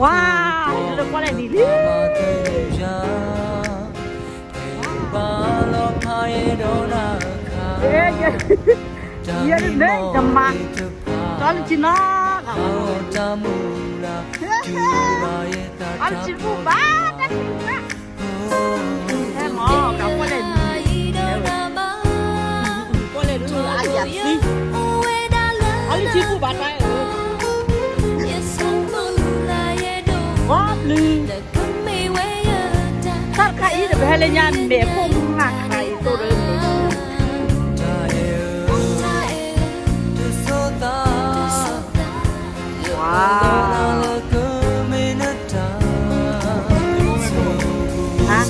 ว้าวเรื่องว่าอะไรดีลิเอ๊ะเยอะเลยจะมาตอนจีน่าอันจีบูบ้าแค่หมอกับว่าอะไรว่าอะไรรู้อะไรอย่างนี้อันจีบูบ้าไปว้าวลืมถ้าใครจะไปให้เล่นยันเบียพุ่งหนักใครตัวเดิมว้าวฮะ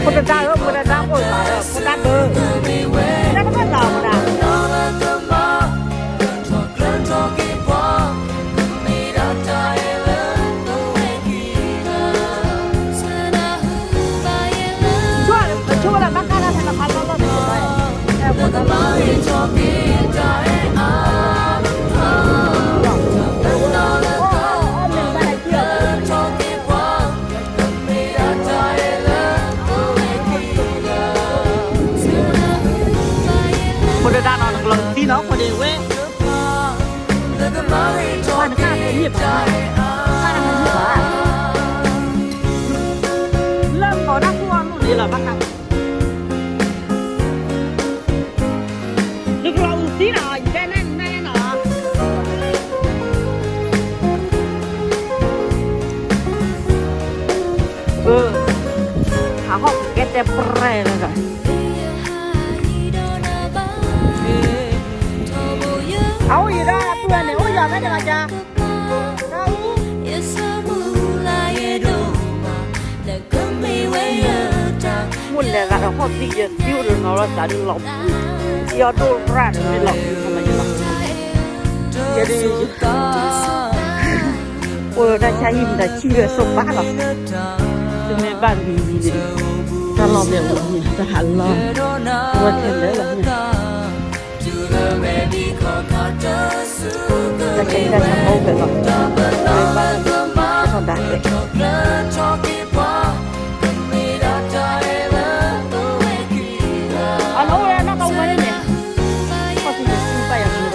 คนจะได้ก็คนจะได้หมดเลยคนจะเดินแล้วก็เราได้ช่วยเราตั้งการธนาคารเราได้แต่คนจะมาคนจะได้นอนหลังที่น้องคนเดียวเว้ยบ้านข้าเป็นเงียบบ้านข้าเป็นเงียบเริ่มก่อนักวันนู่นนี่แหละบ้านข้าลูกเราสิหน่อยแค่นั่นแน่หน่อหาห้องแกจะเปร่เลยกันเอาอีกแล้วเพื่อนเนี่ยโอ้ยอยากได้ยังไงจ๊ะมุ่นเลยกันเราห้องที่จะดิ้วเรื่องเราจะดิ้วหลบยอดดูร้านไม่หลบทำไมจะหลบjadi udah cahim dah cia sobat lah cuma bagi ni kalau dia ni dah halal buat kendal lah ni tak kena sama ke lah sudah deh alo ya nak tahu mana ni pasti jumpa yang ni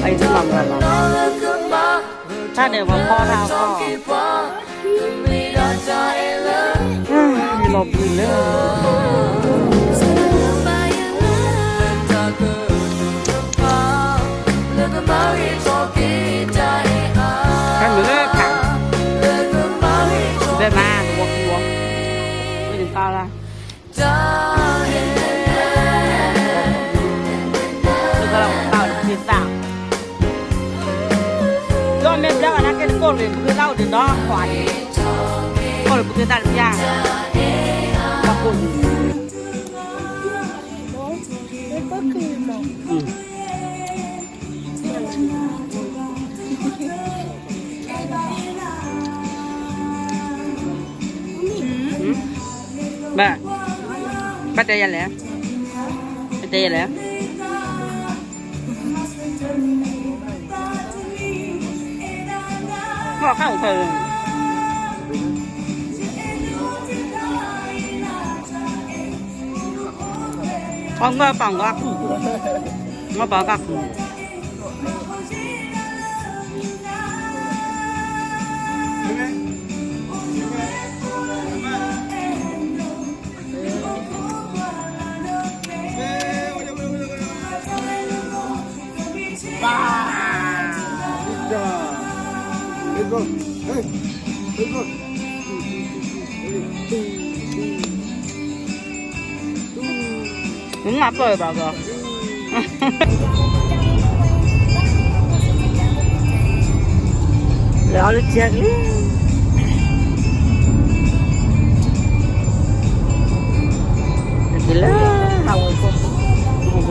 ai làm làถ้าเดี๋ยวมาพ่อเราก็หลบอยู่เลยกันเหลือค่ะได้มาหัวไม่ถึงเปล่าละmẹ ra là cái con này cứ đau thì đó khỏi con này cứ đặt ra và con ba bắt tay ra lẽ bắt tay ra lẽ họ không thường con ngơ bằng gác nó bỏ gác Đúng ngập rồi bà rồi. Lỡ nó chết đi.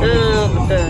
เออเออ